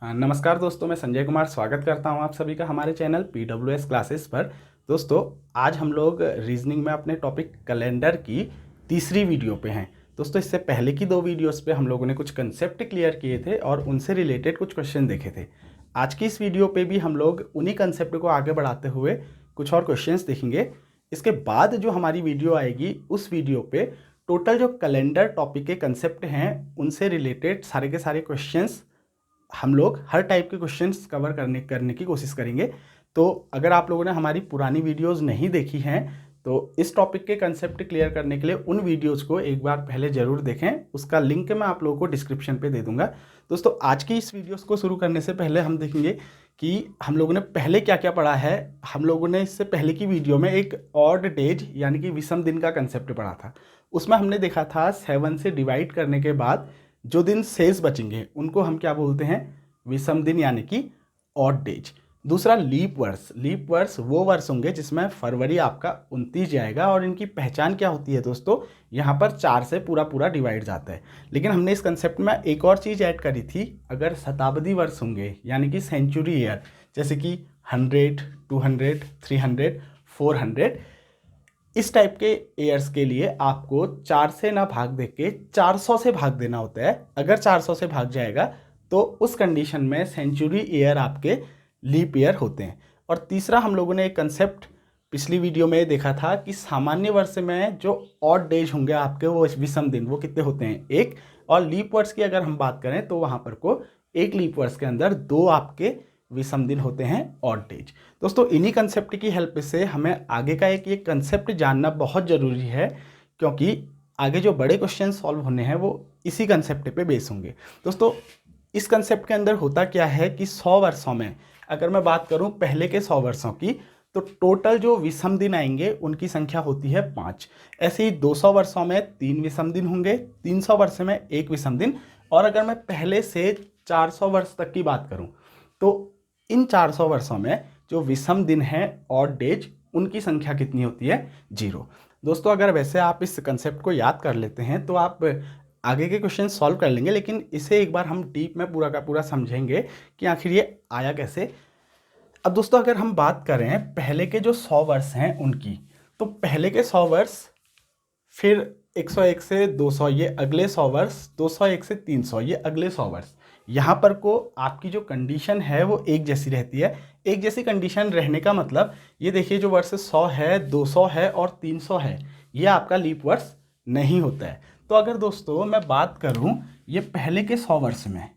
नमस्कार दोस्तों, मैं संजय कुमार स्वागत करता हूं आप सभी का हमारे चैनल PWS क्लासेस पर। दोस्तों, आज हम लोग रीजनिंग में अपने टॉपिक कैलेंडर की तीसरी वीडियो पे हैं। दोस्तों, इससे पहले की दो वीडियोस पे हम लोगों ने कुछ कंसेप्ट क्लियर किए थे और उनसे रिलेटेड कुछ क्वेश्चन देखे थे। आज की इस वीडियो पे भी हम लोग उन्हीं कंसेप्ट को आगे बढ़ाते हुए कुछ और क्वेश्चंस देखेंगे। इसके बाद जो हमारी वीडियो आएगी, उस वीडियो पे टोटल जो कैलेंडर टॉपिक के कंसेप्ट हैं उनसे रिलेटेड सारे के सारे क्वेश्चंस हम लोग हर टाइप के क्वेश्चंस कवर करने की कोशिश करेंगे। तो अगर आप लोगों ने हमारी पुरानी वीडियोस नहीं देखी हैं तो इस टॉपिक के कंसेप्ट क्लियर करने के लिए उन वीडियोस को एक बार पहले ज़रूर देखें। उसका लिंक मैं आप लोगों को डिस्क्रिप्शन पे दे दूंगा। दोस्तों, आज की इस वीडियोस को शुरू करने से पहले हम देखेंगे कि हम लोगों ने पहले क्या क्या पढ़ा है। हम लोगों ने इससे पहले की वीडियो में एक ऑड डेज यानी कि विषम दिन का कंसेप्ट पढ़ा था। उसमें हमने देखा था 7 से डिवाइड करने के बाद जो दिन शेष बचेंगे उनको हम क्या बोलते हैं, विषम दिन यानी कि ऑड डेज। दूसरा लीप वर्ष वो वर्ष होंगे जिसमें फरवरी आपका 29 जाएगा और इनकी पहचान क्या होती है दोस्तों, यहाँ पर 4 से पूरा पूरा डिवाइड जाता है। लेकिन हमने इस कंसेप्ट में एक और चीज़ ऐड करी थी, अगर शताब्दी वर्ष होंगे यानी कि सेंचुरी ईयर, जैसे कि 100, 200, 300, 400, इस टाइप के ईयर्स के लिए आपको 4 से ना भाग देके 400 से भाग देना होता है। अगर 400 से भाग जाएगा तो उस कंडीशन में सेंचुरी ईयर आपके लीप ईयर होते हैं। और तीसरा, हम लोगों ने एक कंसेप्ट पिछली वीडियो में देखा था कि सामान्य वर्ष में जो ऑड डेज होंगे आपके, वो विषम दिन, वो कितने होते हैं, एक। और लीप वर्ष की अगर हम बात करें तो वहाँ पर को एक लीप वर्ष के अंदर 2 आपके विषम दिन होते हैं, ऑड डेज। दोस्तों, इन्हीं कंसेप्ट की हेल्प से हमें आगे का एक ये कंसेप्ट जानना बहुत ज़रूरी है, क्योंकि आगे जो बड़े क्वेश्चन सॉल्व होने हैं वो इसी कंसेप्ट पे बेस होंगे। दोस्तों, इस कंसेप्ट के अंदर होता क्या है कि 100 वर्षों में अगर मैं बात करूं पहले के 100 वर्षों की, तो टोटल जो विषम दिन आएंगे उनकी संख्या होती है 5। ऐसे ही 200 वर्षों में 3 विषम दिन होंगे, 300 वर्ष में 1 विषम दिन। और अगर मैं पहले से 400 वर्ष तक की बात करूं तो इन 400 वर्षों में जो विषम दिन हैं, ऑड डेज, उनकी संख्या कितनी होती है, 0। दोस्तों, अगर वैसे आप इस कंसेप्ट को याद कर लेते हैं तो आप आगे के क्वेश्चन सॉल्व कर लेंगे, लेकिन इसे एक बार हम डीप में पूरा का पूरा समझेंगे कि आखिर ये आया कैसे। अब दोस्तों, अगर हम बात करें पहले के जो 100 वर्ष हैं उनकी, तो पहले के 100 वर्ष, फिर 101 से 200 ये अगले 100 वर्ष, 201 से 300 ये अगले 100 वर्ष। यहाँ पर को आपकी जो कंडीशन है वो एक जैसी रहती है। एक जैसी कंडीशन रहने का मतलब ये देखिए, जो वर्ष 100 है, 200 है और 300 है, ये आपका लीप वर्ष नहीं होता है। तो अगर दोस्तों मैं बात करूं ये पहले के 100 वर्ष में,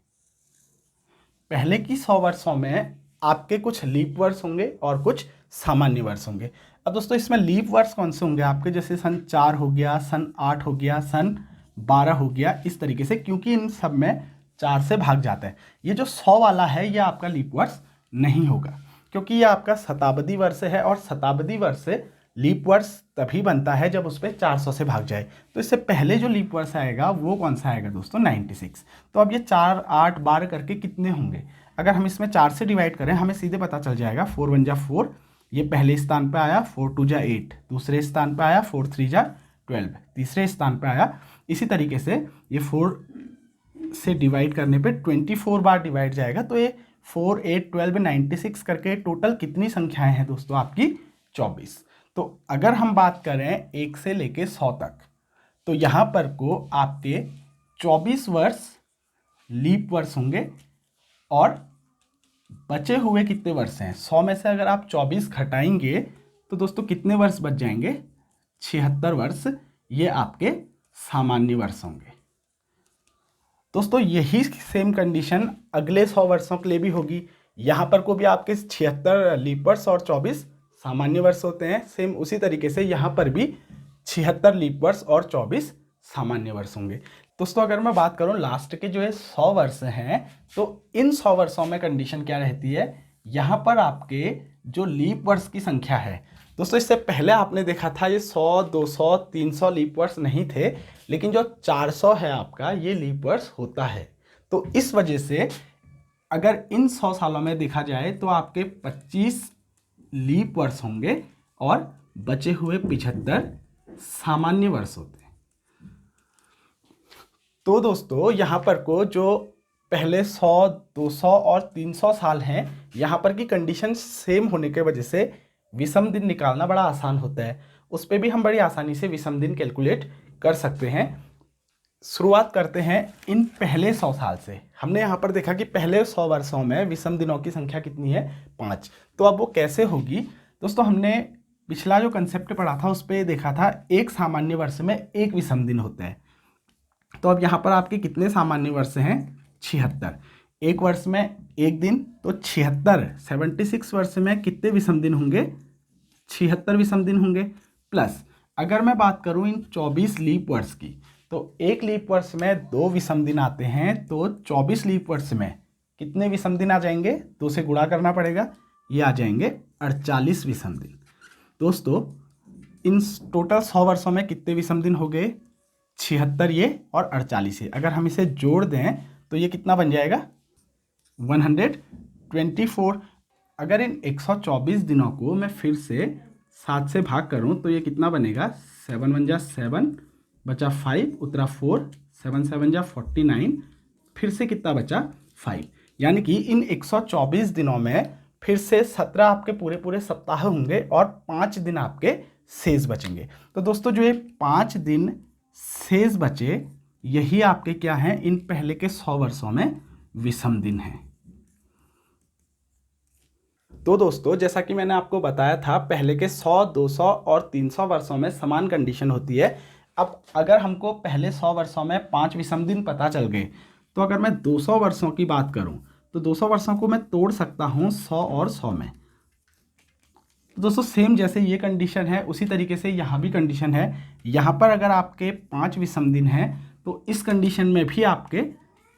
पहले की 100 वर्षों में आपके कुछ लीप वर्ष होंगे और कुछ सामान्य वर्ष होंगे। अब दोस्तों, इसमें लीप वर्ष कौन से होंगे आपके, जैसे सन 4 हो गया, सन 8 हो गया, सन 12 हो गया, इस तरीके से, क्योंकि इन सब में 4 से भाग जाता है। ये जो 100 वाला है ये आपका लीप वर्ष नहीं होगा, क्योंकि ये आपका शताब्दी वर्ष है और शताब्दी वर्ष से लीप वर्ष तभी बनता है जब उस पर 400 से भाग जाए। तो इससे पहले जो लीप वर्ष आएगा वो कौन सा आएगा दोस्तों, 96। तो अब ये 4, 8, 12 करके कितने होंगे, अगर हम इसमें 4 से डिवाइड करें हमें सीधे पता चल जाएगा। 4 1 जा 4, ये पहले स्थान पे आया, 4 2 जा 8, दूसरे स्थान पे आया, 4 3 जा 12, तीसरे स्थान पे आया। इसी तरीके से ये 4 से डिवाइड करने पे 24 बार डिवाइड जाएगा। तो ये 4 8 12 96 करके टोटल कितनी संख्याएं हैं दोस्तों, आपकी 24। तो अगर हम बात करें 1 से लेके 100 तक, तो यहाँ पर को आपके 24 वर्ष लीप वर्ष होंगे और बचे हुए कितने वर्ष हैं, 100 में से अगर आप 24 घटाएंगे तो दोस्तों कितने वर्ष बच जाएंगे, 76 वर्ष, ये आपके सामान्य वर्ष होंगे। दोस्तों, यही सेम कंडीशन अगले 100 वर्षों के लिए भी होगी। यहाँ पर को भी आपके 76 लीप वर्ष और 24 सामान्य वर्ष होते हैं। सेम उसी तरीके से यहाँ पर भी 76 लीप वर्ष और 24 सामान्य वर्ष होंगे। दोस्तों, अगर मैं बात करूँ लास्ट के जो ये 100 वर्ष हैं, तो इन 100 वर्षों में कंडीशन क्या रहती है, यहाँ पर आपके जो लीप वर्ष की संख्या है, दोस्तों इससे पहले आपने देखा था ये 100, 200, 300 लीप वर्ष नहीं थे, लेकिन जो 400 है आपका, ये लीप वर्ष होता है। तो इस वजह से अगर इन 100 सालों में देखा जाए तो आपके 25 लीप वर्ष होंगे और बचे हुए 75 सामान्य वर्ष होते हैं। तो दोस्तों, यहाँ पर को जो पहले 100, 200 और 300 साल हैं, यहाँ पर की कंडीशन सेम होने के वजह से विषम दिन निकालना बड़ा आसान होता है। उस पर भी हम बड़ी आसानी से विषम दिन कैलकुलेट कर सकते हैं। शुरुआत करते हैं इन पहले 100 साल से। हमने यहाँ पर देखा कि पहले 100 वर्षों में विषम दिनों की संख्या कितनी है, 5। तो अब वो कैसे होगी दोस्तों, हमने पिछला जो कंसेप्ट पढ़ा था उस पर देखा था एक सामान्य वर्ष में एक विषम दिन होता है। तो अब यहाँ पर आपके कितने सामान्य वर्ष हैं, 76। एक वर्ष में एक दिन, तो 76, 76 वर्ष में कितने विषम दिन होंगे, 76 विषम दिन होंगे। प्लस अगर मैं बात करूं इन 24 लीप वर्ष की, तो एक लीप वर्ष में 2 विषम दिन आते हैं, तो 24 लीप वर्ष में कितने विषम दिन आ जाएंगे, 2 से गुणा करना पड़ेगा, ये आ जाएंगे 48 विषम दिन। दोस्तों इन टोटल 100 वर्षों में कितने विषम दिन हो गए, 76 ये और 48 ये। अगर हम इसे जोड़ दें तो ये कितना बन जाएगा, 124। अगर इन 124 दिनों को मैं फिर से 7 से भाग करूं तो ये कितना बनेगा, 7 × 7 बचा 5 उतरा 4, 7 × 7 = 49, फिर से कितना बचा 5। यानी कि इन 124 दिनों में फिर से 17 आपके पूरे पूरे सप्ताह होंगे और 5 दिन आपके शेष बचेंगे। तो दोस्तों जो ये 5 दिन शेष बचे, यही आपके क्या हैं, इन पहले के 100 वर्षों में विषम दिन हैं। तो दोस्तों जैसा कि मैंने आपको बताया था, पहले के 100, 200 और 300 वर्षों में समान कंडीशन होती है। अब अगर हमको पहले 100 वर्षों में 5 विषम दिन पता चल गए, तो अगर मैं 200 वर्षों की बात करूं तो 200 वर्षों को मैं तोड़ सकता हूं 100 और 100 में। तो दोस्तों सेम जैसे ये कंडीशन है उसी तरीके से यहाँ भी कंडीशन है। यहाँ पर अगर आपके 5 विषम दिन हैं तो इस कंडीशन में भी आपके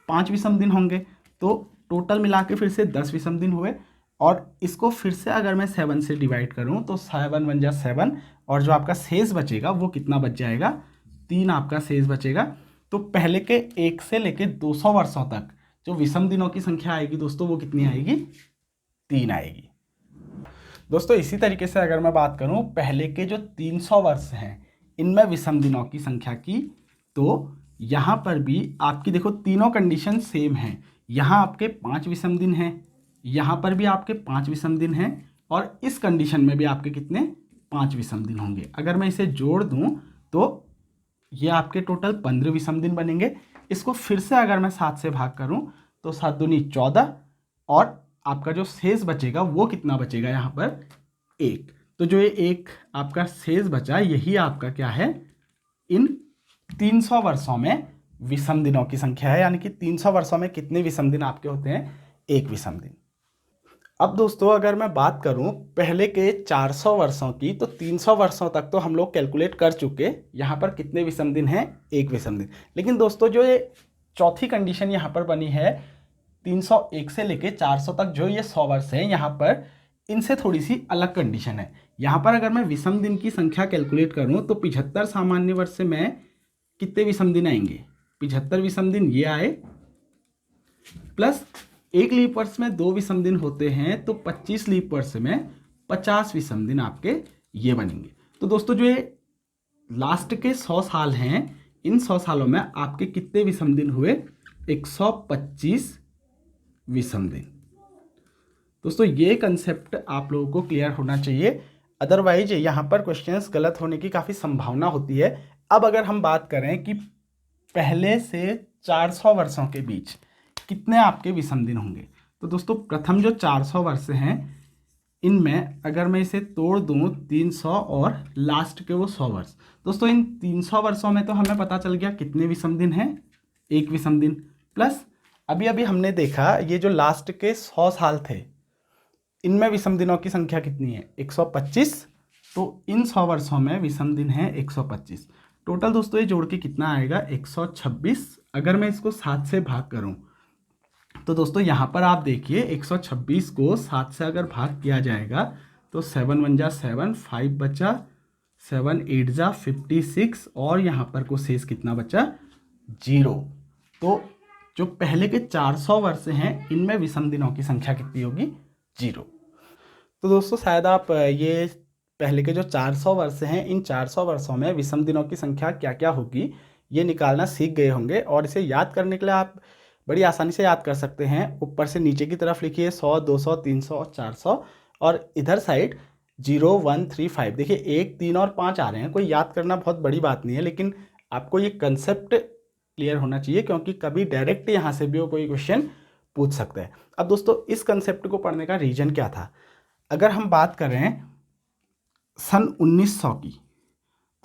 5 विषम दिन होंगे। तो टोटल मिला के फिर से 10 विषम दिन हुए, और इसको फिर से अगर मैं 7 से डिवाइड करूं तो 7 × 7, और जो आपका शेष बचेगा वो कितना बच जाएगा, 3 आपका शेष बचेगा। तो पहले के 1 से लेके 200 वर्षों तक जो विषम दिनों की संख्या आएगी दोस्तों, वो कितनी आएगी, 3 आएगी। दोस्तों इसी तरीके से अगर मैं बात करूं पहले के जो 300 वर्ष हैं इनमें विषम दिनों की संख्या की, तो यहाँ पर भी आपकी देखो तीनों कंडीशन सेम हैं। यहाँ आपके 5 विषम दिन हैं, यहाँ पर भी आपके 5 विषम दिन हैं, और इस कंडीशन में भी आपके कितने, 5 विषम दिन होंगे। अगर मैं इसे जोड़ दूं तो ये आपके टोटल 15 विषम दिन बनेंगे। इसको फिर से अगर मैं 7 से भाग करूं तो 7 दूनी 14, और आपका जो शेष बचेगा वो कितना बचेगा, यहाँ पर 1। तो जो ये 1 आपका शेष बचा, यही आपका क्या है, इन 300 वर्षों में विषम दिनों की संख्या है। यानी कि 300 वर्षों में कितने विषम दिन आपके होते हैं, 1 विषम दिन। अब दोस्तों अगर मैं बात करूं पहले के 400 वर्षों की, तो 300 वर्षों तक तो हम लोग कैलकुलेट कर चुके, यहाँ पर कितने विषम दिन हैं, 1 विषम दिन। लेकिन दोस्तों जो ये चौथी कंडीशन यहाँ पर बनी है, 301 से लेके 400 तक जो ये 100 वर्ष हैं, यहाँ पर इनसे थोड़ी सी अलग कंडीशन है। यहाँ पर अगर मैं विषम दिन की संख्या कैलकुलेट करूँ तो 75 सामान्य वर्ष में कितने विषम दिन आएंगे, 75 विषम दिन ये आए, प्लस एक लीप वर्ष में 2 विषम दिन होते हैं, तो 25 लीप वर्ष में 50 विषम दिन आपके ये बनेंगे। तो दोस्तों जो ये लास्ट के 100 साल हैं, इन 100 सालों में आपके कितने विषम दिन हुए, 125 विषम दिन। दोस्तों ये कंसेप्ट आप लोगों को क्लियर होना चाहिए, अदरवाइज यहाँ पर क्वेश्चंस गलत होने की काफ़ी संभावना होती है। अब अगर हम बात करें कि पहले से 400 वर्षों के बीच कितने आपके विषम दिन होंगे, तो दोस्तों प्रथम जो 400 वर्ष हैं इनमें अगर मैं इसे तोड़ दूं 300 और लास्ट के वो 100 वर्ष, दोस्तों इन 300 वर्षों में तो हमें पता चल गया कितने विषम दिन हैं, 1 विषम दिन। प्लस अभी अभी हमने देखा ये जो लास्ट के 100 साल थे इनमें विषम दिनों की संख्या कितनी है, 125। तो इन 100 वर्षों में विषम दिन है 125। टोटल दोस्तों ये जोड़ के कितना आएगा, 126। अगर मैं इसको 7 से भाग करूं तो दोस्तों यहाँ पर आप देखिए 126 को 7 से अगर भाग किया जाएगा तो 7 × 7, 5 बचा, 7 8 जा 56, और यहाँ पर को शेष कितना बचा, 0। तो जो पहले के 400 वर्ष हैं इनमें विषम दिनों की संख्या कितनी होगी, 0। तो दोस्तों शायद आप ये पहले के जो 400 वर्ष हैं इन 400 वर्षों में विषम दिनों की संख्या क्या क्या होगी ये निकालना सीख गए होंगे, और इसे याद करने के लिए आप बड़ी आसानी से याद कर सकते हैं। ऊपर से नीचे की तरफ लिखिए 100, 200, 300 और 400, और इधर साइड 0, 1, 3, 5। देखिए 1, 3 और 5 आ रहे हैं। कोई याद करना बहुत बड़ी बात नहीं है, लेकिन आपको ये कंसेप्ट क्लियर होना चाहिए, क्योंकि कभी डायरेक्ट यहाँ से भी वो कोई क्वेश्चन पूछ सकता है। अब दोस्तों इस कंसेप्ट को पढ़ने का रीजन क्या था? अगर हम बात करें सन 1900 की,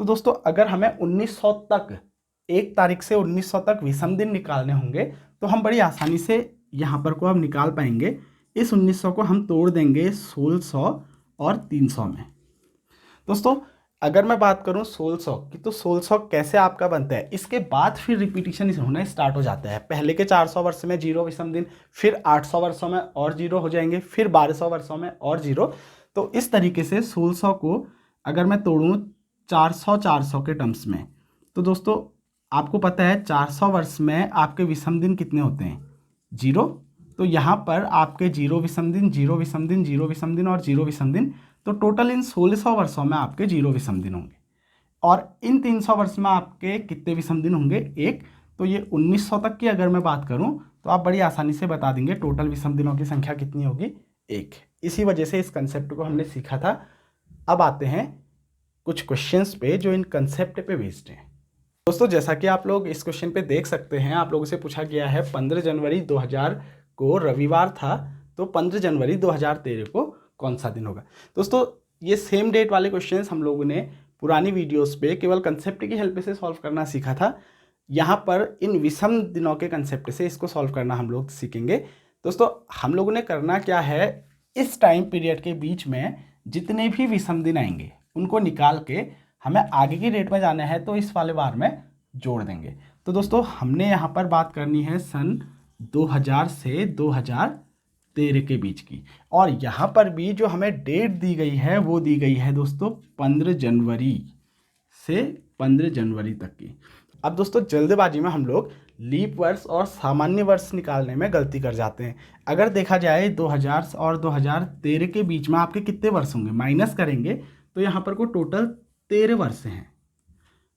तो दोस्तों अगर हमें 1900 तक, 1 तारीख से 1900 तक विषम दिन निकालने होंगे, तो हम बड़ी आसानी से यहाँ पर को अब निकाल पाएंगे। इस 1900 को हम तोड़ देंगे 1600 और 300 में। दोस्तों अगर मैं बात करूं 1600 की, तो 1600 कैसे आपका बनता है, इसके बाद फिर रिपीटिशन होना स्टार्ट हो जाता है। पहले के 400 वर्ष में 0 विषम दिन, फिर 800 वर्षों में और 0 हो जाएंगे, फिर 1200 वर्षों में और 0। तो इस तरीके से 1600 को अगर मैं तोड़ूं 400 के टर्म्स में, तो दोस्तों आपको पता है 400 वर्ष में आपके विषम दिन कितने होते हैं? 0। तो यहाँ पर आपके 0 विषम दिन, 0 विषम दिन, 0 विषम दिन और 0 विषम दिन, तो टोटल इन 1600 वर्षों में आपके 0 विषम दिन होंगे। और इन 300 वर्ष में आपके कितने विषम दिन होंगे? 1। तो ये 1900 तक की अगर मैं बात करूं, तो आप बड़ी आसानी से बता देंगे टोटल विषम दिनों की संख्या कितनी होगी? 1। इसी वजह से इस कंसेप्ट को हमने सीखा था। अब आते हैं कुछ क्वेश्चंस पे जो इन कंसेप्ट पे बेस्ड हैं। दोस्तों जैसा कि आप लोग इस क्वेश्चन पे देख सकते हैं, आप लोगों से पूछा गया है 15 जनवरी 2000 को रविवार था, तो 15 जनवरी 2013 को कौन सा दिन होगा? दोस्तों ये सेम डेट वाले क्वेश्चंस हम लोगों ने पुरानी वीडियोस पे केवल कंसेप्ट की हेल्प से सॉल्व करना सीखा था। यहाँ पर इन विषम दिनों के कंसेप्ट से इसको सॉल्व करना हम लोग सीखेंगे। दोस्तों हम लोगों ने करना क्या है, इस टाइम पीरियड के बीच में जितने भी विषम दिन आएंगे उनको निकाल के हमें आगे की डेट में जाना है, तो इस वाले बार में जोड़ देंगे। तो दोस्तों हमने यहाँ पर बात करनी है सन 2000 से 2013 के बीच की, और यहाँ पर भी जो हमें डेट दी गई है वो दी गई है दोस्तों 15 जनवरी से 15 जनवरी तक की। अब दोस्तों जल्दबाजी में हम लोग लीप वर्ष और सामान्य वर्ष निकालने में गलती कर जाते हैं। अगर देखा जाए 2000 और 2013 के बीच में आपके कितने वर्ष होंगे, माइनस करेंगे तो यहाँ पर को टोटल 13 वर्ष हैं।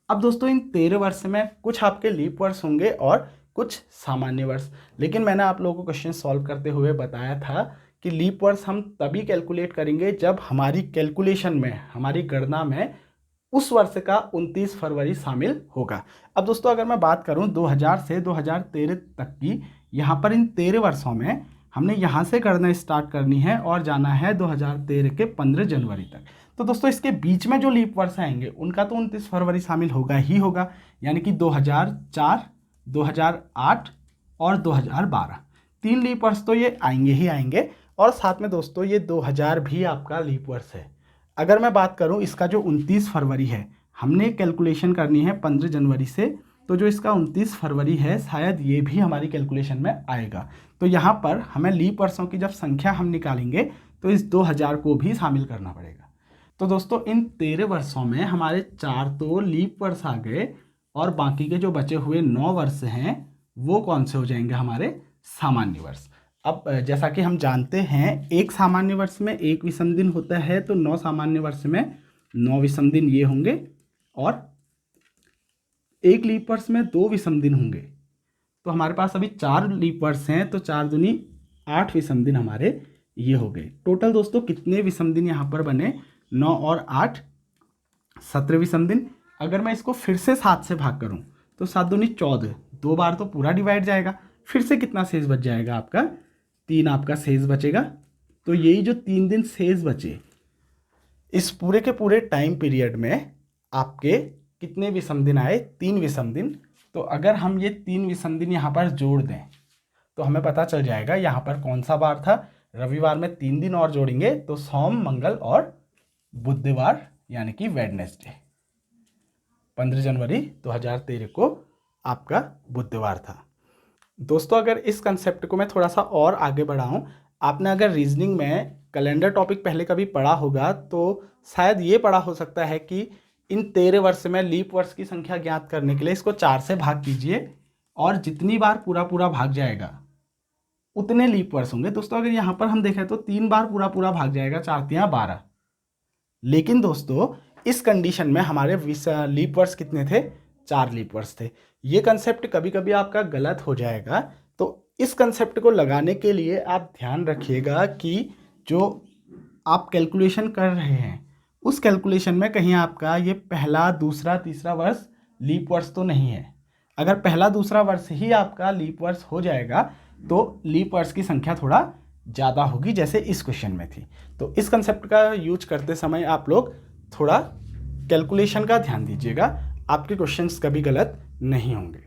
अब दोस्तों इन 13 वर्ष में कुछ आपके लीप वर्ष होंगे और कुछ सामान्य वर्ष। लेकिन मैंने आप लोगों को क्वेश्चन सॉल्व करते हुए बताया था कि लीप वर्ष हम तभी कैलकुलेट करेंगे जब हमारी कैलकुलेशन में, हमारी गणना में उस वर्ष का 29 फरवरी शामिल होगा। अब दोस्तों अगर मैं बात करूं 2000 से 2013 तक की, यहाँ पर इन 13 वर्षों में हमने यहाँ से गणना स्टार्ट करनी है और जाना है 2013 के 15 जनवरी तक। तो दोस्तों इसके बीच में जो लीप वर्ष आएंगे उनका तो 29 फरवरी शामिल होगा ही होगा, यानी कि 2004, 2008 और 2012, 3 लीप वर्ष तो ये आएंगे ही आएंगे। और साथ में दोस्तों ये 2000 भी आपका लीप वर्ष है। अगर मैं बात करूं इसका जो 29 फरवरी है, हमने कैलकुलेशन करनी है 15 जनवरी से, तो जो इसका 29 फरवरी है शायद ये भी हमारी कैलकुलेशन में आएगा। तो यहाँ पर हमें लीप वर्षों की जब संख्या हम निकालेंगे तो इस 2000 को भी शामिल करना पड़ेगा। तो दोस्तों इन 13 वर्षों में हमारे 4 तो लीप वर्ष आ गए, और बाकी के जो बचे हुए 9 वर्ष हैं वो कौन से हो जाएंगे? हमारे सामान्य वर्ष। अब जैसा कि हम जानते हैं एक सामान्य वर्ष में 1 विषम दिन होता है, तो 9 सामान्य वर्ष में 9 विषम दिन ये होंगे, और 1 लीप वर्ष में 2 विषम दिन होंगे। तो हमारे पास अभी 4 लीप वर्ष हैं, तो 4 दूनी 8 विषम दिन हमारे ये हो गए। टोटल दोस्तों कितने विषम दिन यहाँ पर बने? 9 और 8 17 विषम दिन। अगर मैं इसको फिर से 7 से भाग करूँ तो 7 दूनी 14, 2 बार तो पूरा डिवाइड जाएगा, फिर से कितना शेष बच जाएगा आपका? 3 आपका शेष बचेगा। तो यही जो 3 दिन शेष बचे, इस पूरे के पूरे टाइम पीरियड में आपके कितने विषम दिन आए? 3 विषम दिन। तो अगर हम ये 3 विषम दिन यहाँ पर जोड़ दें तो हमें पता चल जाएगा यहाँ पर कौन सा बार था। रविवार में 3 दिन और जोड़ेंगे तो सोम, मंगल और बुधवार, यानी कि वेडनेसडे। 15 जनवरी 2013 को आपका बुधवार था। दोस्तों अगर इस कंसेप्ट को मैं थोड़ा सा और आगे बढ़ाऊं, आपने अगर रीजनिंग में कैलेंडर टॉपिक पहले कभी पढ़ा होगा तो शायद ये पढ़ा हो सकता है कि इन 13 वर्ष में लीप वर्ष की संख्या ज्ञात करने के लिए इसको 4 से भाग कीजिए, और जितनी बार पूरा पूरा भाग जाएगा उतने लीप वर्ष होंगे। दोस्तों अगर यहाँ पर हम देखें तो 3 बार पूरा पूरा भाग जाएगा, 4 तियां 12। लेकिन दोस्तों इस कंडीशन में हमारे लीप वर्ष कितने थे? 4 लीप वर्ष थे। ये कंसेप्ट कभी कभी आपका गलत हो जाएगा, तो इस कंसेप्ट को लगाने के लिए आप ध्यान रखिएगा कि जो आप कैलकुलेशन कर रहे हैं उस कैलकुलेशन में कहीं आपका ये पहला, दूसरा, तीसरा वर्ष लीप वर्ष तो नहीं है। अगर पहला दूसरा वर्ष ही आपका लीप वर्ष हो जाएगा तो लीप वर्ष की संख्या थोड़ा ज़्यादा होगी, जैसे इस क्वेश्चन में थी। तो इस कंसेप्ट का यूज करते समय आप लोग थोड़ा कैलकुलेशन का ध्यान दीजिएगा, आपके क्वेश्चंस कभी गलत नहीं होंगे।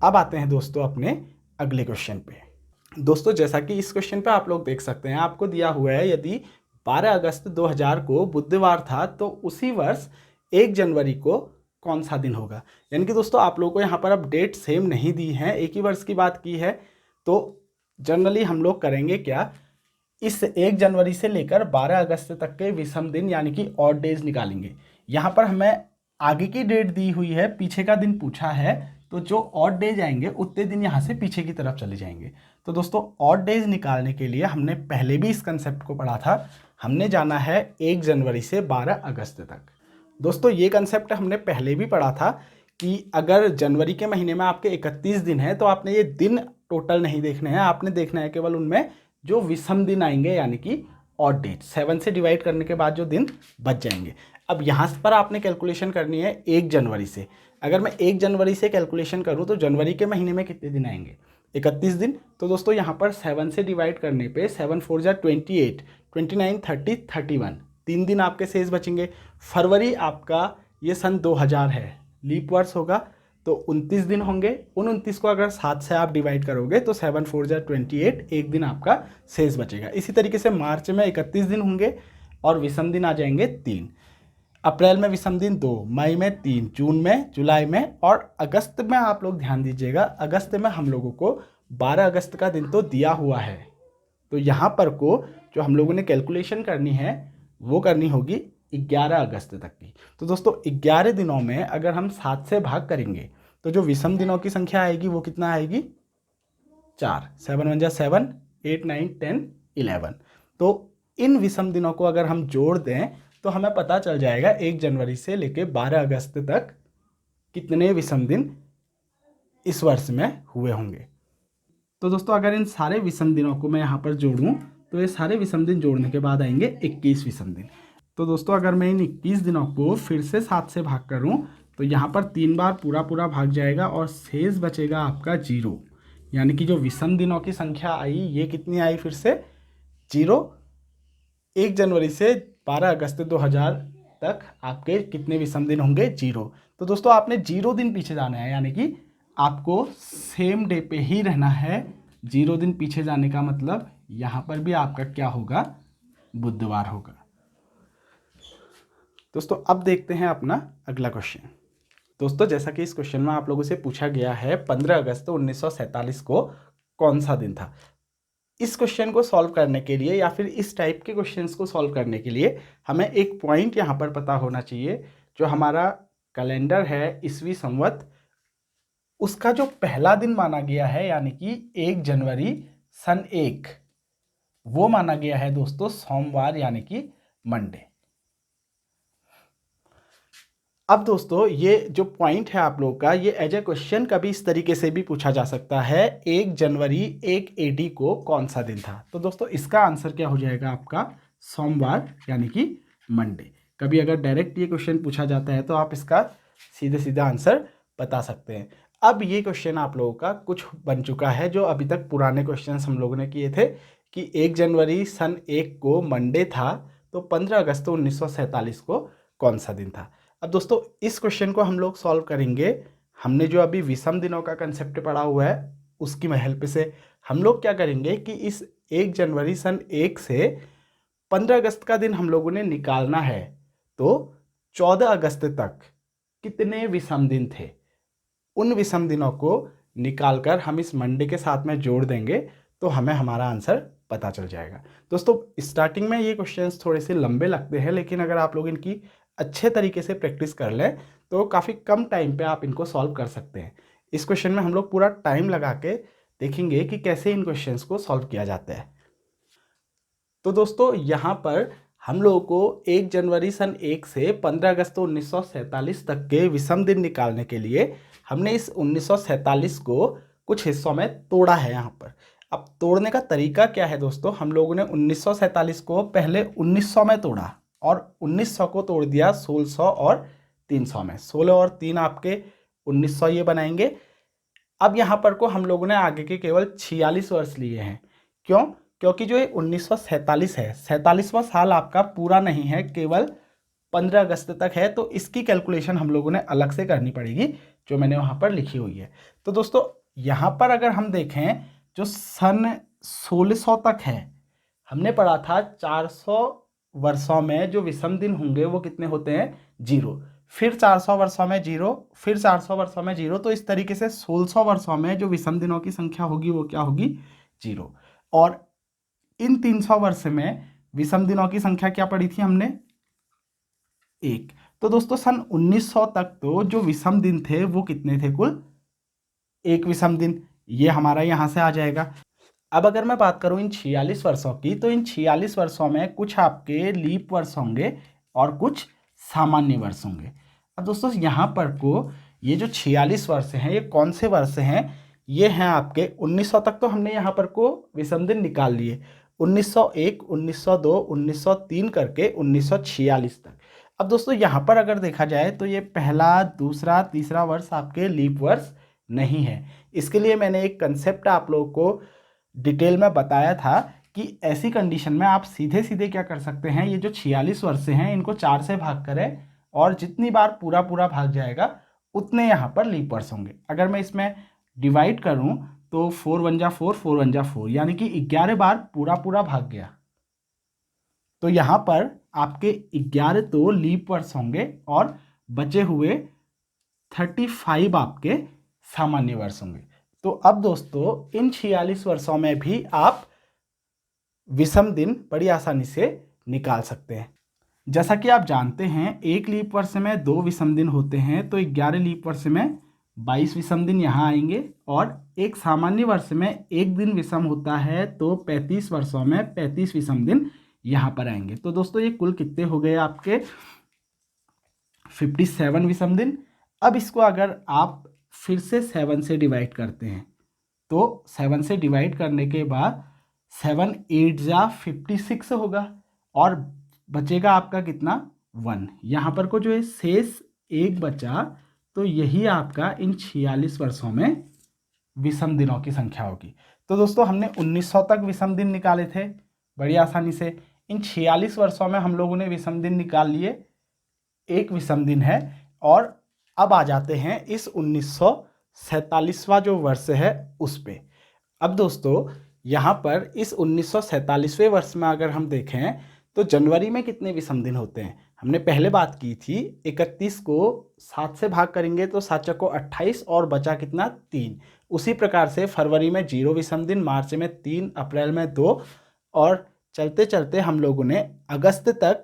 अब आते हैं दोस्तों अपने अगले क्वेश्चन पे। दोस्तों जैसा कि इस क्वेश्चन पे आप लोग देख सकते हैं, आपको दिया हुआ है यदि 12 अगस्त 2000 को बुधवार था तो उसी वर्ष 1 जनवरी को कौन सा दिन होगा। यानी कि दोस्तों आप लोगों को यहाँ पर अब डेट सेम नहीं दी है, एक ही वर्ष की बात की है। तो जनरली हम लोग करेंगे क्या, इस 1 जनवरी से लेकर 12 अगस्त तक के विषम दिन यानी कि ऑड डेज निकालेंगे। यहाँ पर हमें आगे की डेट दी हुई है, पीछे का दिन पूछा है, तो जो ऑड डेज आएंगे उतने दिन यहाँ से पीछे की तरफ चले जाएंगे। तो दोस्तों ऑड डेज निकालने के लिए हमने पहले भी इस कंसेप्ट को पढ़ा था, हमने जाना है 1 जनवरी से 12 अगस्त तक। दोस्तों ये कंसेप्ट हमने पहले भी पढ़ा था कि अगर जनवरी के महीने में आपके 31 दिन है तो आपने ये दिन टोटल नहीं देखने हैं, आपने देखना है केवल उनमें जो विषम दिन आएंगे यानी कि ऑड डेट, 7 से डिवाइड करने के बाद जो दिन बच जाएंगे। अब यहाँ पर आपने कैलकुलेशन करनी है 1 जनवरी से। अगर मैं 1 जनवरी से कैलकुलेशन करूँ तो जनवरी के महीने में कितने दिन आएंगे, 31 दिन। तो दोस्तों यहाँ पर 7 से डिवाइड करने पे 7 4 जा 28, 29, 30, 31, 3 दिन आपके शेष बचेंगे। फरवरी आपका ये सन 2000 है, लीप वर्ष होगा, तो 29 दिन होंगे। उन 29 को अगर 7 से आप डिवाइड करोगे तो 7 4 जा 28, एक दिन आपका शेष बचेगा। इसी तरीके से मार्च में 31 दिन होंगे और विषम दिन आ जाएंगे 3, अप्रैल में विषम दिन 2, मई में 3, जून में, जुलाई में, और अगस्त में आप लोग ध्यान दीजिएगा, अगस्त में हम लोगों को 12 अगस्त का दिन तो दिया हुआ है। तो यहाँ पर को जो हम लोगों ने कैलकुलेशन करनी है वो करनी होगी 11 अगस्त तक की। तो दोस्तों 11 दिनों में अगर हम 7 से भाग करेंगे तो जो विषम दिनों की संख्या आएगी वो कितना आएगी, 4, 7 1 जा 7, 8 9 10 11। तो इन विषम दिनों को अगर हम जोड़ दें तो हमें पता चल जाएगा 1 जनवरी से लेकर 12 अगस्त तक कितने विषम दिन इस वर्ष में हुए होंगे। तो दोस्तों अगर इन सारे विषम दिनों को मैं यहाँ पर जोड़ूं तो ये सारे विषम दिन जोड़ने के बाद आएंगे 21 विषम दिन। तो दोस्तों अगर मैं इन 21 दिनों को फिर से 7 से भाग करूं तो यहाँ पर 3 बार पूरा पूरा भाग जाएगा और शेष बचेगा आपका 0। यानी कि जो विषम दिनों की संख्या आई ये कितनी आई, फिर से 0। 1 जनवरी से 12 अगस्त 2000 तक आपके कितने विषम दिन होंगे, 0। तो दोस्तों आपने 0 दिन पीछे जाना है, यानी कि आपको सेम डे पे ही रहना है। 0 दिन पीछे जाने का मतलब यहाँ पर भी आपका क्या होगा, बुधवार होगा। दोस्तों अब देखते हैं अपना अगला क्वेश्चन। दोस्तों जैसा कि इस क्वेश्चन में आप लोगों से पूछा गया है 15 अगस्त 1947 को कौन सा दिन था। इस क्वेश्चन को सॉल्व करने के लिए या फिर इस टाइप के क्वेश्चंस को सॉल्व करने के लिए हमें एक पॉइंट यहाँ पर पता होना चाहिए। जो हमारा कैलेंडर है ईसवी संवत, उसका जो पहला दिन माना गया है यानी कि 1 जनवरी सन 1, वो माना गया है दोस्तों सोमवार यानी कि मंडे। अब दोस्तों ये जो पॉइंट है आप लोगों का, ये एज ए क्वेश्चन कभी इस तरीके से भी पूछा जा सकता है, 1 जनवरी 1 AD को कौन सा दिन था। तो दोस्तों इसका आंसर क्या हो जाएगा आपका, सोमवार यानी कि मंडे। कभी अगर डायरेक्ट ये क्वेश्चन पूछा जाता है तो आप इसका सीधे सीधा आंसर बता सकते हैं। अब ये क्वेश्चन आप लोगों का कुछ बन चुका है जो अभी तक पुराने क्वेश्चन हम लोगों ने किए थे कि 1 जनवरी सन 1 को मंडे था, तो 15 अगस्त 1947 को कौन सा दिन था। अब दोस्तों इस क्वेश्चन को हम लोग सॉल्व करेंगे, हमने जो अभी विषम दिनों का कंसेप्ट पढ़ा हुआ है उसकी हेल्प से। हम लोग क्या करेंगे कि इस 1 जनवरी सन 1 से 15 अगस्त का दिन हम लोगों ने निकालना है, तो 14 अगस्त तक कितने विषम दिन थे, उन विषम दिनों को निकालकर हम इस मंडे के साथ में जोड़ देंगे तो हमें हमारा आंसर पता चल जाएगा। दोस्तों स्टार्टिंग में ये क्वेश्चंस थोड़े से लंबे लगते हैं, लेकिन अगर आप लोग इनकी अच्छे तरीके से प्रैक्टिस कर लें तो काफ़ी कम टाइम पे आप इनको सॉल्व कर सकते हैं। इस क्वेश्चन में हम लोग पूरा टाइम लगा के देखेंगे कि कैसे इन क्वेश्चंस को सॉल्व किया जाता है। तो दोस्तों यहाँ पर हम लोगों को 1 जनवरी सन 1 से 15 अगस्त 1947 तक के विषम दिन निकालने के लिए हमने इस 1947 को कुछ हिस्सों में तोड़ा है यहाँ पर। अब तोड़ने का तरीका क्या है दोस्तों, हम लोगों ने 1947 को पहले 1900 में तोड़ा और 1900 को तोड़ दिया 1600 और 300 में। 16 और 3 आपके 1900 ये बनाएंगे। अब यहाँ पर को हम लोगों ने आगे के केवल 46 वर्ष लिए हैं। क्यों? क्योंकि जो ये 1947 है, 47वां साल आपका पूरा नहीं है, केवल 15 अगस्त तक है, तो इसकी कैलकुलेशन हम लोगों ने अलग से करनी पड़ेगी जो मैंने वहाँ पर लिखी हुई है। तो दोस्तों यहाँ पर अगर हम देखें जो सन 1600 तक है, हमने पढ़ा था 400 वर्षों में जो विषम दिन होंगे वो कितने होते हैं, 0, फिर 400 वर्षों में 0, फिर 400 वर्षों में 0। तो इस तरीके से 1600 वर्षों में जो विषम दिनों की संख्या होगी वो क्या होगी, 0। और इन 300 वर्ष में विषम दिनों की संख्या क्या पढ़ी थी हमने, 1। तो दोस्तों सन 1900 तक तो जो विषम दिन थे वो कितने थे, कुल 1 विषम दिन। ये हमारा यहाँ से आ जाएगा। अब अगर मैं बात करूँ इन 46 वर्षों की, तो इन 46 वर्षों में कुछ आपके लीप वर्ष होंगे और कुछ सामान्य वर्ष होंगे। अब दोस्तों यहाँ पर को ये जो 46 वर्ष हैं ये कौन से वर्ष हैं, ये हैं आपके 1900 तक तो हमने यहाँ पर को विषम दिन निकाल लिए, 1901, 1902, 1903 करके 1946 तक। अब दोस्तों यहाँ पर अगर देखा जाए तो ये पहला, दूसरा, तीसरा वर्ष आपके लीप वर्ष नहीं है। इसके लिए मैंने एक कंसेप्ट आप लोगों को डिटेल में बताया था कि ऐसी कंडीशन में आप सीधे सीधे क्या कर सकते हैं, ये जो 46 वर्ष हैं इनको 4 से भाग करें और जितनी बार पूरा पूरा भाग जाएगा उतने यहाँ पर लीप वर्ष होंगे। अगर मैं इसमें डिवाइड करूँ तो 4 1 जा 4, 4 1 जा 4, यानी कि 11 बार पूरा पूरा भाग गया। तो यहाँ पर आपके 11 तो लीप वर्ष होंगे और बचे हुए 35 आपके सामान्य वर्ष होंगे। तो अब दोस्तों इन 46 वर्षों में भी आप विषम दिन बड़ी आसानी से निकाल सकते हैं। जैसा कि आप जानते हैं एक लीप वर्ष में 2 विषम दिन होते हैं, तो 11 लीप वर्ष में 22 विषम दिन यहाँ आएंगे और एक सामान्य वर्ष में 1 दिन विषम होता है, तो 35 वर्षों में 35 विषम दिन यहाँ पर आएंगे। तो दोस्तों ये कुल कितने हो गए आपके, 57 विषम दिन। अब इसको अगर आप फिर से 7 से डिवाइड करते हैं तो 7 से डिवाइड करने के बाद 7 8 जा 56 होगा और बचेगा आपका कितना, 1। यहाँ पर को जो है शेष 1 बचा, तो यही आपका इन 46 वर्षों में विषम दिनों की संख्या होगी। तो दोस्तों हमने 1900 तक विषम दिन निकाले थे बड़ी आसानी से। इन 46 वर्षों में हम लोगों ने विषम दिन निकाल लिए, 1 विषम दिन है। और अब आ जाते हैं इस 1947वां जो वर्ष है उस पे। अब दोस्तों यहाँ पर इस 1947वें वर्ष में अगर हम देखें तो जनवरी में कितने विषम दिन होते हैं, हमने पहले बात की थी 31 को 7 से भाग करेंगे तो 7 को 28 और बचा कितना, 3। उसी प्रकार से फरवरी में 0 विषम दिन, मार्च में 3, अप्रैल में 2 और चलते चलते हम लोगों ने अगस्त तक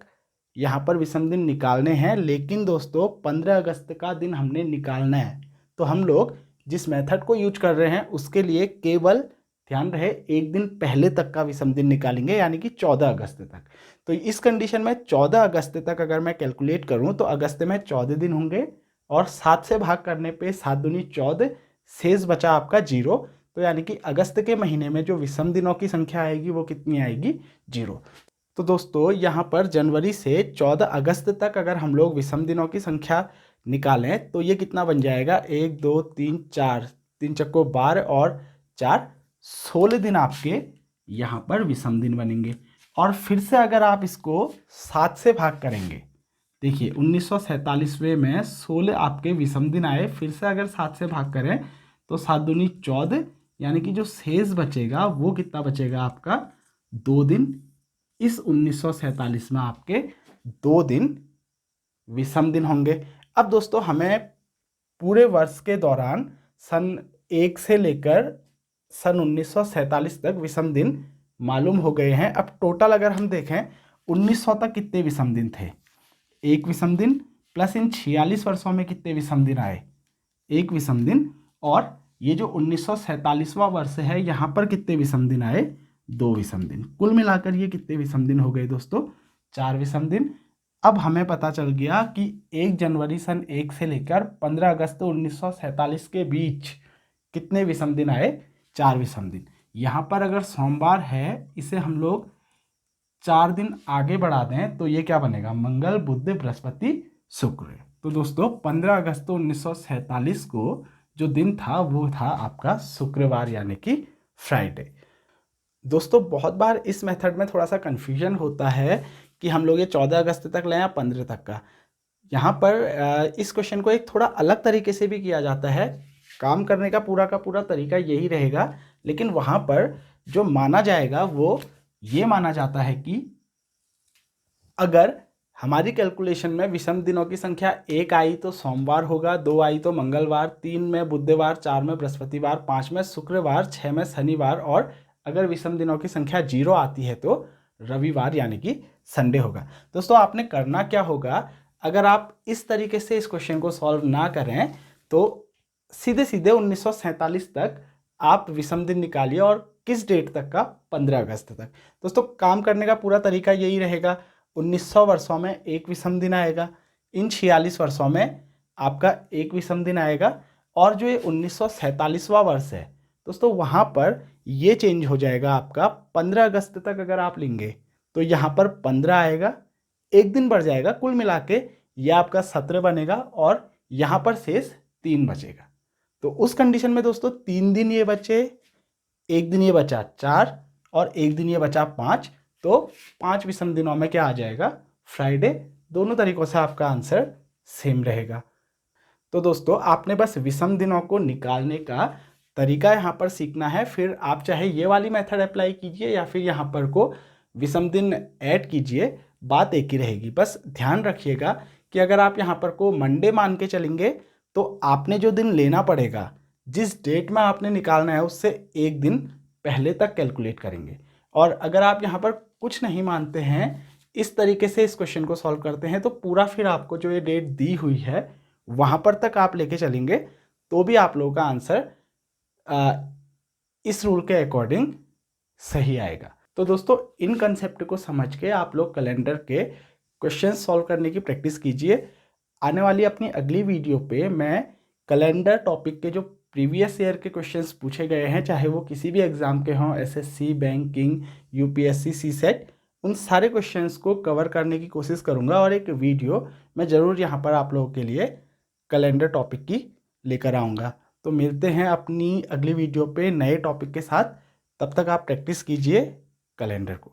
यहाँ पर विषम दिन निकालने हैं। लेकिन दोस्तों 15 अगस्त का दिन हमने निकालना है, तो हम लोग जिस मेथड को यूज कर रहे हैं उसके लिए केवल ध्यान रहे 1 दिन पहले तक का विषम दिन निकालेंगे, यानी कि 14 अगस्त तक। तो इस कंडीशन में 14 अगस्त तक अगर मैं कैलकुलेट करूं तो अगस्त में 14 दिन होंगे और 7 से भाग करने पे 7 दूनी 14, शेष बचा आपका 0। तो यानी कि अगस्त के महीने में जो विषम दिनों की संख्या आएगी वो कितनी आएगी, 0। तो दोस्तों यहाँ पर जनवरी से 14 अगस्त तक अगर हम लोग विषम दिनों की संख्या निकालें तो ये कितना बन जाएगा, 1 2 3 4, 3 चक्को 12 और 4 16 दिन आपके यहाँ पर विषम दिन बनेंगे। और फिर से अगर आप इसको 7 से भाग करेंगे, देखिए 1947वें में 16 आपके विषम दिन आए, फिर से अगर 7 से भाग करें तो 7 दूनी 14, यानी कि जो शेष बचेगा वो कितना बचेगा आपका, 2 दिन। इस 1947 में आपके 2 दिन विषम दिन होंगे। अब दोस्तों हमें पूरे वर्ष के दौरान सन 1 से लेकर सन 1947 तक विषम दिन मालूम हो गए हैं। अब टोटल अगर हम देखें 1900 तक कितने विषम दिन थे, 1 विषम दिन, प्लस इन 46 वर्षों में कितने विषम दिन आए, 1 विषम दिन। और ये जो 1947वां वर्ष है यहाँ पर कितने विषम दिन आए, 2 विषम दिन। कुल मिलाकर ये कितने विषम दिन हो गए दोस्तों, 4 विषम दिन। अब हमें पता चल गया कि 1 जनवरी सन 1 से लेकर 15 अगस्त 1947 के बीच कितने विषम दिन आए, 4 विषम दिन। यहाँ पर अगर सोमवार है, इसे हम लोग 4 दिन आगे बढ़ा दें तो ये क्या बनेगा, मंगल बुध बृहस्पति शुक्र। तो दोस्तों 15 अगस्त 1947 को जो दिन था वो था आपका शुक्रवार यानी कि फ्राइडे। दोस्तों बहुत बार इस मेथड में थोड़ा सा कन्फ्यूजन होता है कि हम लोग ये 14 अगस्त तक लें या 15 तक का। यहाँ पर इस क्वेश्चन को एक थोड़ा अलग तरीके से भी किया जाता है। काम करने का पूरा तरीका यही रहेगा, लेकिन वहाँ पर जो माना जाएगा वो ये माना जाता है कि अगर हमारी कैलकुलेशन में विषम दिनों की संख्या 1 आई तो सोमवार होगा, 2 आई तो मंगलवार, 3 में बुधवार, 4 में बृहस्पतिवार, 5 में शुक्रवार, 6 में शनिवार, और अगर विषम दिनों की संख्या 0 आती है तो रविवार यानी कि संडे होगा। दोस्तों आपने करना क्या होगा, अगर आप इस तरीके से इस क्वेश्चन को सॉल्व ना करें तो सीधे सीधे 1947 तक आप विषम दिन निकालिए, और किस डेट तक का, 15 अगस्त तक। दोस्तों काम करने का पूरा तरीका यही रहेगा। 1900 वर्षों में एक विषम दिन आएगा, इन 46 वर्षों में आपका एक विषम दिन आएगा, और जो ये 1947वां वर्ष है दोस्तों वहाँ पर ये चेंज हो जाएगा आपका 15 अगस्त तक अगर आप लेंगे तो यहाँ पर 15 आएगा, एक दिन बढ़ जाएगा, कुल मिला के ये आपका 17 बनेगा, और यहाँ पर शेष 3 बचेगा। तो उस कंडीशन में दोस्तों 3 दिन ये बचे, एक दिन ये बचा 4, और एक दिन ये बचा 5, तो 5 विषम दिनों में क्या आ जाएगा, फ्राइडे। दोनों तरीकों से आपका आंसर सेम रहेगा। तो दोस्तों आपने बस विषम दिनों को निकालने का तरीका यहाँ पर सीखना है, फिर आप चाहे ये वाली मेथड अप्लाई कीजिए या फिर यहाँ पर को विषम दिन ऐड कीजिए, बात एक ही रहेगी। बस ध्यान रखिएगा कि अगर आप यहाँ पर को मंडे मान के चलेंगे तो आपने जो दिन लेना पड़ेगा, जिस डेट में आपने निकालना है उससे एक दिन पहले तक कैलकुलेट करेंगे। और अगर आप यहाँ पर कुछ नहीं मानते हैं, इस तरीके से इस क्वेश्चन को सॉल्व करते हैं, तो पूरा फिर आपको जो ये डेट दी हुई है वहाँ पर तक आप लेके चलेंगे तो भी आप लोगों का आंसर इस रूल के अकॉर्डिंग सही आएगा। तो दोस्तों इन कंसेप्ट को समझ के आप लोग कैलेंडर के क्वेश्चन सॉल्व करने की प्रैक्टिस कीजिए। आने वाली अपनी अगली वीडियो पे मैं कैलेंडर टॉपिक के जो प्रीवियस ईयर के क्वेश्चंस पूछे गए हैं, चाहे वो किसी भी एग्ज़ाम के हों, एसएससी, बैंकिंग, यूपीएससी, सीसेट, उन सारे क्वेश्चंस को कवर करने की कोशिश करूंगा, और एक वीडियो मैं ज़रूर यहाँ पर आप लोगों के लिए कैलेंडर टॉपिक की लेकर आऊँगा। तो मिलते हैं अपनी अगली वीडियो पे नए टॉपिक के साथ। तब तक आप प्रैक्टिस कीजिए कैलेंडर को।